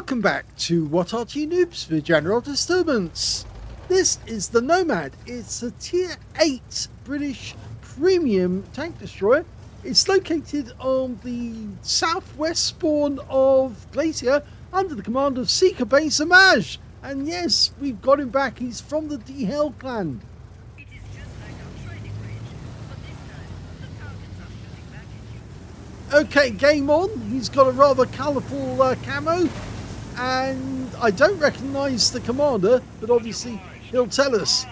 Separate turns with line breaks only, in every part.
Welcome back to What Arty Noobs for General Disturbance. This is the Nomad. It's a Tier 8 British premium tank destroyer. It's located on the southwest spawn of Glacier under the command of Seeker Base Homage. And yes, we've got him back. He's from the DHELL clan.
It is just like our training range, but this time the targets are shooting back at you.
Okay, game on. He's got a rather colourful camo. And I don't recognise the commander, but obviously he'll tell us.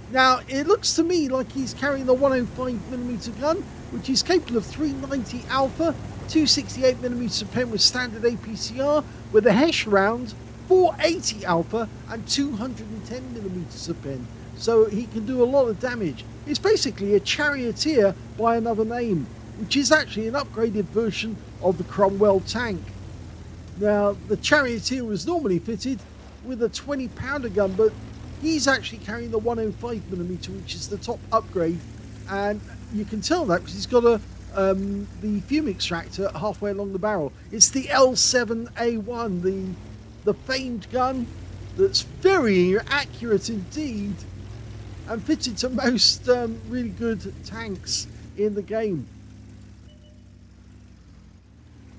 Now, it looks to me like he's carrying the 105mm gun, which is capable of 390 alpha, 268mm pen with standard APCR, with a Hesh round, 480 alpha, and 210mm of pen. So he can do a lot of damage. It's basically a charioteer by another name, which is actually an upgraded version of the Cromwell tank. Now, the charioteer was normally fitted with a 20-pounder gun, but he's actually carrying the 105mm, which is the top upgrade, and you can tell that because he's got the fume extractor halfway along the barrel. It's the L7A1, the famed gun that's very accurate indeed, and fitted to most really good tanks in the game.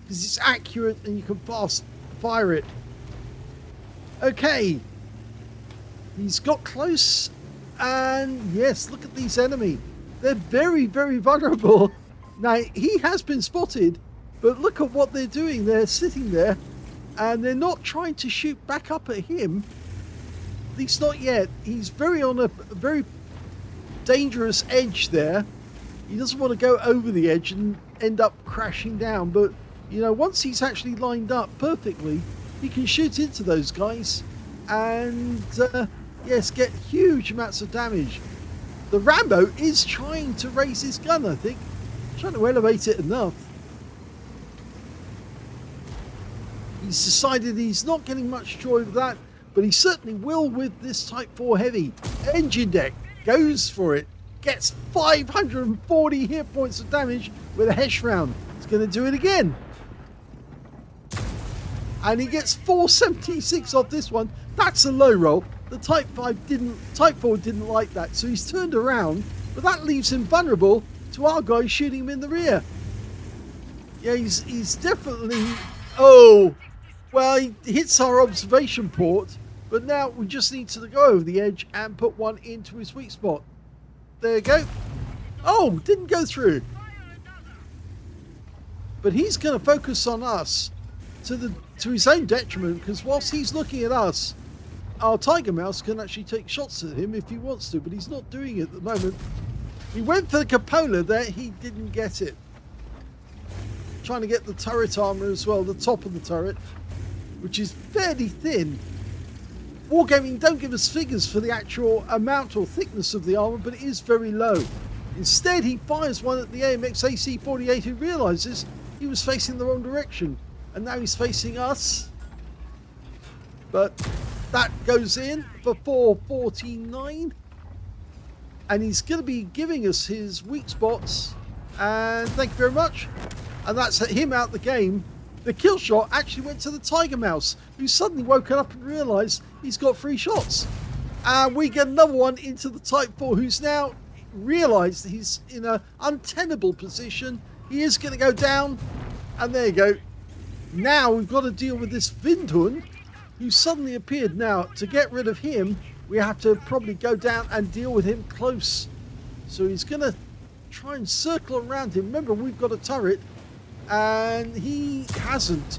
Because it's accurate and you can fast fire it. Okay, he's got close, and yes, look at these enemy. They're very, very vulnerable. Now, he has been spotted, but look at what they're doing. They're sitting there, and they're not trying to shoot back up at him. At least not yet. He's on a very dangerous edge there. He doesn't want to go over the edge and end up crashing down, but you know, once he's actually lined up perfectly, he can shoot into those guys and, yes, get huge amounts of damage. The Rambo is trying to raise his gun, I think. Trying to elevate it enough. He's decided he's not getting much joy with that, but he certainly will with this Type 4 Heavy. Engine deck goes for it. Gets 540 hit points of damage with a Hesh round. He's going to do it again. And he gets 476 off this one. That's a low roll. The Type 4 didn't like that, so he's turned around, but that leaves him vulnerable to our guy shooting him in the rear. Yeah, he's definitely, oh, well, he hits our observation port, but now we just need to go over the edge and put one into his weak spot. There you go. Oh, didn't go through. But he's going to focus on us to his own detriment, because whilst he's looking at us, our Tiger Mouse can actually take shots at him if he wants to, but he's not doing it at the moment. He went for the cupola there, he didn't get it. Trying to get the turret armor as well, the top of the turret, which is fairly thin. Wargaming don't give us figures for the actual amount or thickness of the armor, but it is very low. Instead, he fires one at the AMX AC-48, who realizes he was facing the wrong direction. And now he's facing us. But that goes in for 449. And he's going to be giving us his weak spots. And thank you very much. And that's him out the game. The kill shot actually went to the Tiger Mouse, who suddenly woken up and realised he's got 3 shots. And we get another one into the Type 4, who's now realised he's in an untenable position. He is going to go down. And there you go. Now we've got to deal with this Vindhund, who suddenly appeared. Now, to get rid of him, we have to probably go down and deal with him close. So he's going to try and circle around him. Remember, we've got a turret, and he hasn't.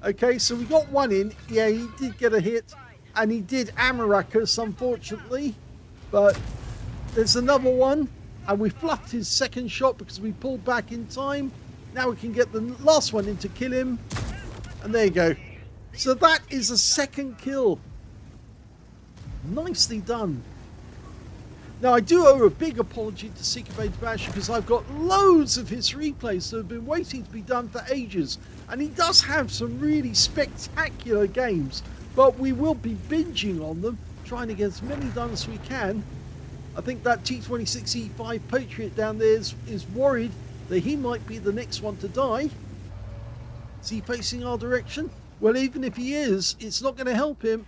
Okay, so we got one in. Yeah, he did get a hit, and he did Amarak us, unfortunately. But there's another one, and we fluffed his second shot because we pulled back in time. Now we can get the last one in to kill him. And there you go. So that is a second kill. Nicely done. Now I do owe a big apology to Seeker Base Homage, because I've got loads of his replays that have been waiting to be done for ages. And he does have some really spectacular games. But we will be binging on them, trying to get as many done as we can. I think that T26E5 Patriot down there is worried that he might be the next one to die. Is he facing our direction? Well, even if he is, it's not going to help him.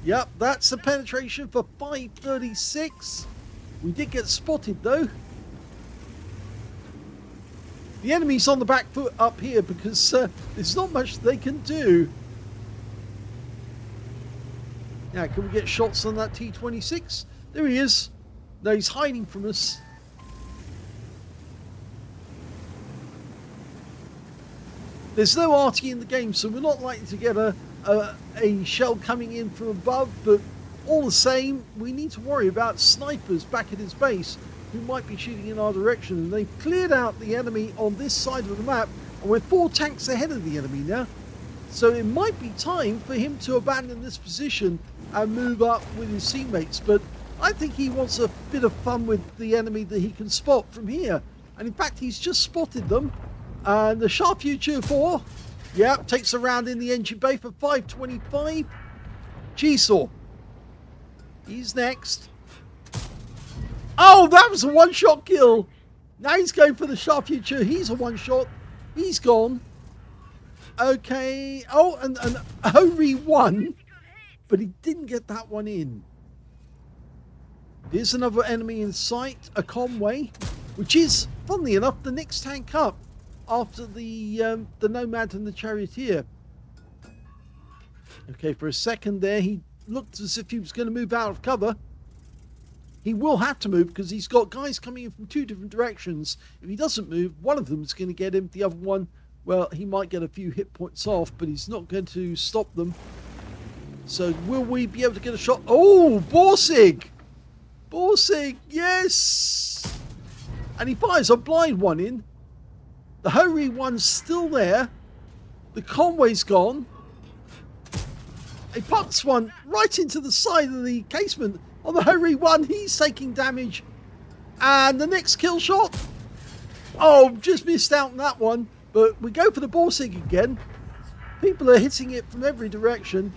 Yep, that's the penetration for 536. We did get spotted though. The enemy's on the back foot up here because there's not much they can do. Now, can we get shots on that T-26? There he is. No, he's hiding from us. There's no Arty in the game, so we're not likely to get a shell coming in from above, but all the same, we need to worry about snipers back at his base who might be shooting in our direction. And they've cleared out the enemy on this side of the map, and we're 4 tanks ahead of the enemy now. So it might be time for him to abandon this position and move up with his teammates. But I think he wants a bit of fun with the enemy that he can spot from here. And in fact, he's just spotted them. And the Sharp Future 4, yeah, takes a round in the engine bay for 525. G-Saw, he's next. Oh, that was a one-shot kill. Now he's going for the Sharp Future. He's a one-shot. He's gone. Okay. Oh, and Hori won, but he didn't get that one in. There's another enemy in sight, a Conway, which is, funnily enough, the next tank up after the Nomad and the Charioteer. Okay, for a second there, he looked as if he was going to move out of cover. He will have to move because he's got guys coming in from 2 different directions. If he doesn't move, one of them is going to get him. The other one, well, he might get a few hit points off, but he's not going to stop them. So will we be able to get a shot? Oh, Borsig! Borsig, yes! And he fires a blind one in. The Hori one's still there. The Conway's gone. He puts one right into the side of the casement on the Hori one. He's taking damage. And the next kill shot. Oh, just missed out on that one. But we go for the Borsig again. People are hitting it from every direction.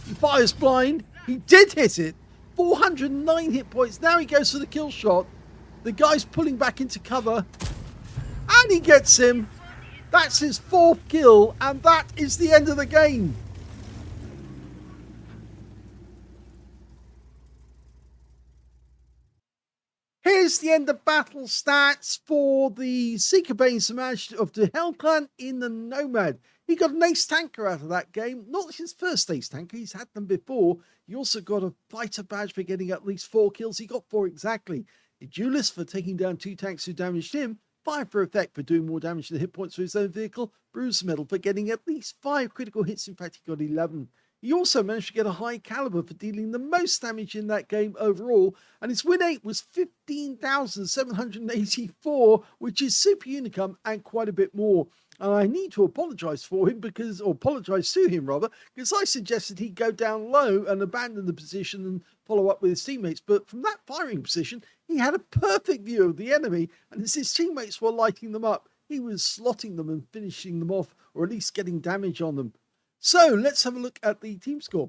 He fires blind. He did hit it. 409 hit points. Now he goes for the kill shot. The guy's pulling back into cover. And he gets him. That's his 4th kill. And that is the end of the game. Here's the end of battle stats for the Seeker Bane Smash of the DaVinci clan in the Nomad. He got an ace tanker out of that game. Not his first ace tanker, he's had them before. He also got a fighter badge for getting at least 4 kills. He got 4 exactly. A duelist for taking down 2 tanks who damaged him. 5 for effect for doing more damage to the hit points for his own vehicle. Bruiser medal for getting at least 5 critical hits. In fact, he got 11. He also managed to get a high caliber for dealing the most damage in that game overall, and his win rate was 15,784, which is super unicum and quite a bit more. And I need to apologise to him because I suggested he go down low and abandon the position and follow up with his teammates. But from that firing position, he had a perfect view of the enemy, and as his teammates were lighting them up, he was slotting them and finishing them off, or at least getting damage on them. So let's have a look at the team score.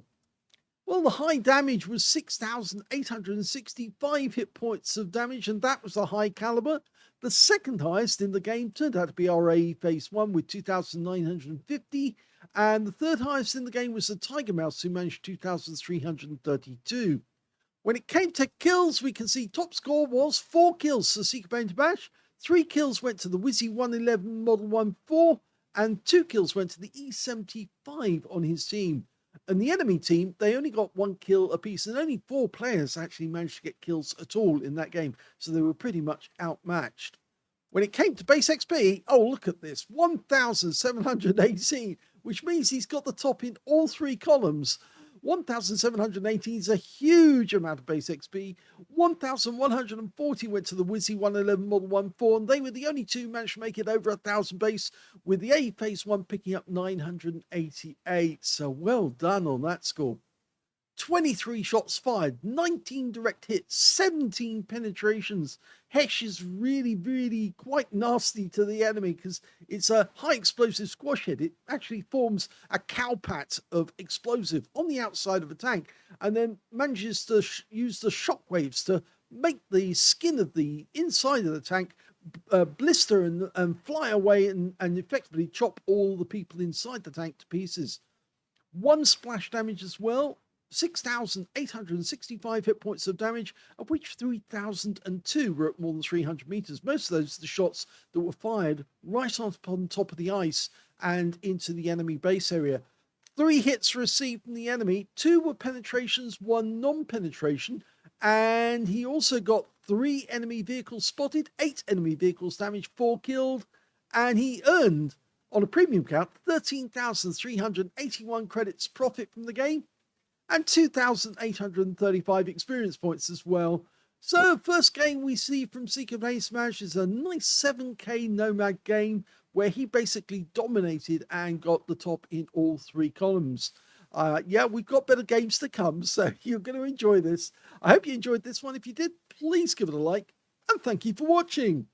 Well, the high damage was 6,865 hit points of damage, and that was the high caliber. The second highest in the game turned out to be our AE Phase 1 with 2,950, and the third highest in the game was the Tiger Mouse, who managed 2,332. When it came to kills, we can see top score was 4 kills to Seeker Bane to Bash, 3 kills went to the Wizzy 111 Model 1-4, and 2 kills went to the E75 on his team. And the enemy team, they only got 1 kill apiece, and only 4 players actually managed to get kills at all in that game, so they were pretty much outmatched. When it came to base XP, oh, look at this, 1,718, which means he's got the top in all 3 columns. 1,718 is a huge amount of base XP. 1,140 went to the Wizzy 111 Model 1-4, and they were the only 2 managed to make it over 1,000 base, with the A Phase 1 picking up 988. So well done on that score. 23 shots fired, 19 direct hits, 17 penetrations. Hesh is really quite nasty to the enemy because it's a high explosive squash head. It actually forms a cowpat of explosive on the outside of a tank and then manages to use the shockwaves to make the skin of the inside of the tank blister and fly away and effectively chop all the people inside the tank to pieces. 1 splash damage as well, 6,865 hit points of damage, of which 3,002 were at more than 300 meters. Most of those are the shots that were fired right up on top of the ice and into the enemy base area. 3 hits received from the enemy, 2 were penetrations, 1 non-penetration, and he also got 3 enemy vehicles spotted, 8 enemy vehicles damaged, 4 killed, and he earned, on a premium count, 13,381 credits profit from the game, and 2,835 experience points as well. So, first game we see from Secret Base Smash is a nice 7K Nomad game where he basically dominated and got the top in all 3 columns. Yeah, we've got better games to come, so you're going to enjoy this. I hope you enjoyed this one. If you did, please give it a like, and thank you for watching.